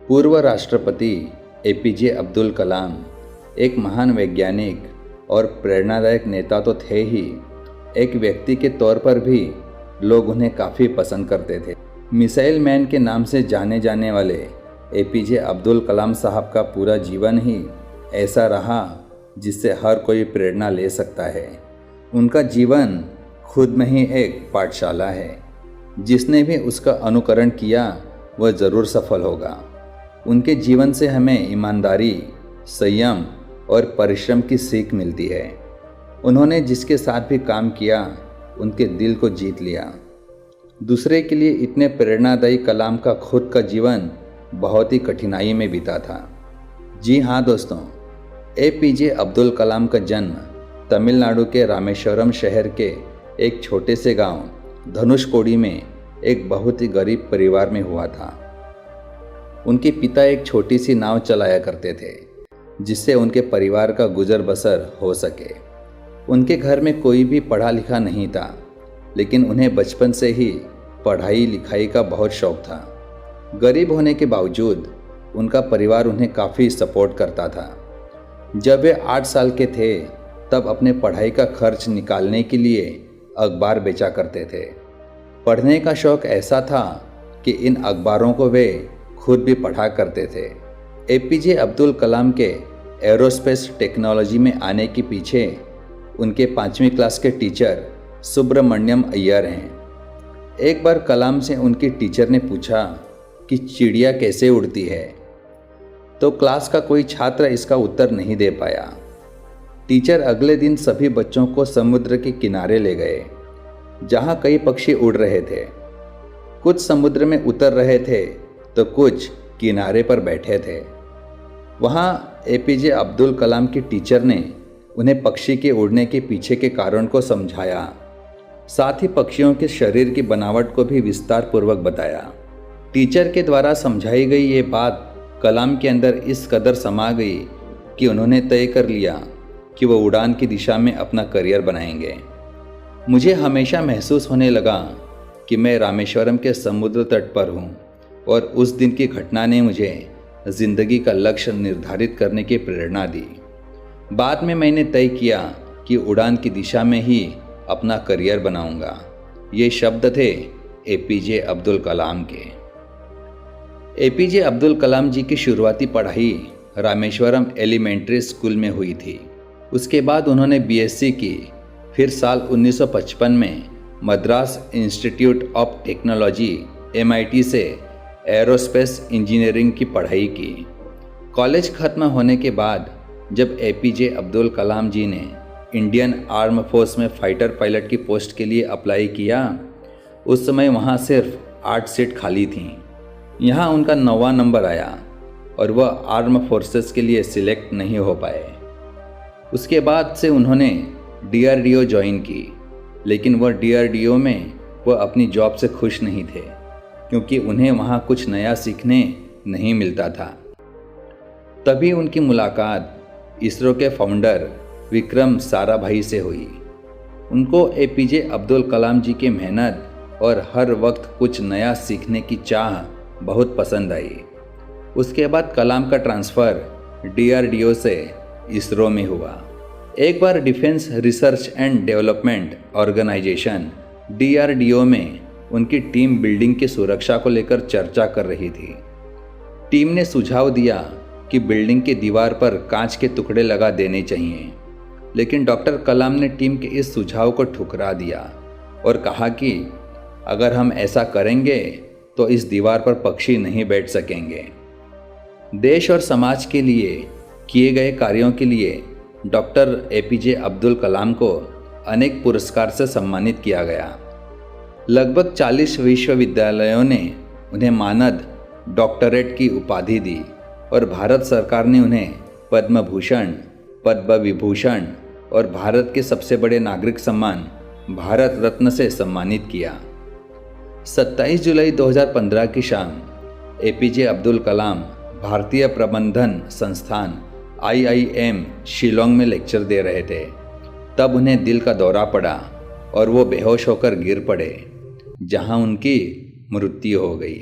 पूर्व राष्ट्रपति एपीजे अब्दुल कलाम एक महान वैज्ञानिक और प्रेरणादायक नेता तो थे ही, एक व्यक्ति के तौर पर भी लोग उन्हें काफ़ी पसंद करते थे। मिसाइल मैन के नाम से जाने जाने वाले एपीजे अब्दुल कलाम साहब का पूरा जीवन ही ऐसा रहा जिससे हर कोई प्रेरणा ले सकता है। उनका जीवन खुद में ही एक पाठशाला है। जिसने भी उसका अनुकरण किया वह ज़रूर सफल होगा। उनके जीवन से हमें ईमानदारी, संयम और परिश्रम की सीख मिलती है। उन्होंने जिसके साथ भी काम किया उनके दिल को जीत लिया। दूसरे के लिए इतने प्रेरणादायी कलाम का खुद का जीवन बहुत ही कठिनाई में बीता था। जी हाँ दोस्तों, एपीजे अब्दुल कलाम का जन्म तमिलनाडु के रामेश्वरम शहर के एक छोटे से गांव धनुषकोडी में एक बहुत ही गरीब परिवार में हुआ था। उनके पिता एक छोटी सी नाव चलाया करते थे जिससे उनके परिवार का गुजर बसर हो सके। उनके घर में कोई भी पढ़ा लिखा नहीं था, लेकिन उन्हें बचपन से ही पढ़ाई लिखाई का बहुत शौक था। गरीब होने के बावजूद उनका परिवार उन्हें काफ़ी सपोर्ट करता था। जब वे 8 साल के थे तब अपने पढ़ाई का खर्च निकालने के लिए अखबार बेचा करते थे। पढ़ने का शौक ऐसा था कि इन अखबारों को वे खुद भी पढ़ा करते थे। एपीजे अब्दुल कलाम के एरोस्पेस टेक्नोलॉजी में आने के पीछे उनके 5वीं क्लास के टीचर सुब्रमण्यम अय्यर हैं। एक बार कलाम से उनकी टीचर ने पूछा कि चिड़िया कैसे उड़ती है, तो क्लास का कोई छात्र इसका उत्तर नहीं दे पाया। टीचर अगले दिन सभी बच्चों को समुद्र के किनारे ले गए जहाँ कई पक्षी उड़ रहे थे। कुछ समुद्र में उतर रहे थे तो कुछ किनारे पर बैठे थे। वहाँ एपीजे अब्दुल कलाम की टीचर ने उन्हें पक्षी के उड़ने के पीछे के कारण को समझाया, साथ ही पक्षियों के शरीर की बनावट को भी विस्तार पूर्वक बताया। टीचर के द्वारा समझाई गई ये बात कलाम के अंदर इस कदर समा गई कि उन्होंने तय कर लिया कि वो उड़ान की दिशा में अपना करियर बनाएंगे। मुझे हमेशा महसूस होने लगा कि मैं रामेश्वरम के समुद्र तट पर हूँ और उस दिन की घटना ने मुझे ज़िंदगी का लक्ष्य निर्धारित करने की प्रेरणा दी। बाद में मैंने तय किया कि उड़ान की दिशा में ही अपना करियर बनाऊंगा। ये शब्द थे एपीजे अब्दुल कलाम के। एपीजे अब्दुल कलाम जी की शुरुआती पढ़ाई रामेश्वरम एलिमेंट्री स्कूल में हुई थी। उसके बाद उन्होंने बीएससी की। फिर साल 1955 में Madras institute of technology MIT से एरोस्पेस इंजीनियरिंग की पढ़ाई की। कॉलेज खत्म होने के बाद जब एपीजे अब्दुल कलाम जी ने इंडियन आर्म फोर्स में फाइटर पायलट की पोस्ट के लिए अप्लाई किया, उस समय वहाँ सिर्फ 8 सीट खाली थीं। यहाँ उनका 9वां नंबर आया और वह आर्म फोर्सेस के लिए सिलेक्ट नहीं हो पाए। उसके बाद से उन्होंने DRDO ज्वाइन की, लेकिन वह DRDO में वह अपनी जॉब से खुश नहीं थे क्योंकि उन्हें वहाँ कुछ नया सीखने नहीं मिलता था। तभी उनकी मुलाकात इसरो के फाउंडर विक्रम साराभाई से हुई। उनको एपीजे अब्दुल कलाम जी की मेहनत और हर वक्त कुछ नया सीखने की चाह बहुत पसंद आई। उसके बाद कलाम का ट्रांसफ़र DRDO से इसरो में हुआ। एक बार defence research and development organisation DRDO में उनकी टीम बिल्डिंग की सुरक्षा को लेकर चर्चा कर रही थी। टीम ने सुझाव दिया कि बिल्डिंग की दीवार पर कांच के टुकड़े लगा देने चाहिए, लेकिन डॉक्टर कलाम ने टीम के इस सुझाव को ठुकरा दिया और कहा कि अगर हम ऐसा करेंगे तो इस दीवार पर पक्षी नहीं बैठ सकेंगे। देश और समाज के लिए किए गए कार्यों के लिए डॉक्टर एपीजे अब्दुल कलाम को अनेक पुरस्कार से सम्मानित किया गया। लगभग 40 विश्वविद्यालयों ने उन्हें मानद डॉक्टरेट की उपाधि दी और भारत सरकार ने उन्हें पद्म भूषण, पद्म विभूषण और भारत के सबसे बड़े नागरिक सम्मान भारत रत्न से सम्मानित किया। 27 जुलाई 2015 की शाम एपीजे अब्दुल कलाम भारतीय प्रबंधन संस्थान IIM शिलोंग में लेक्चर दे रहे थे। तब उन्हें दिल का दौरा पड़ा और वो बेहोश होकर गिर पड़े, जहां उनकी मृत्यु हो गई।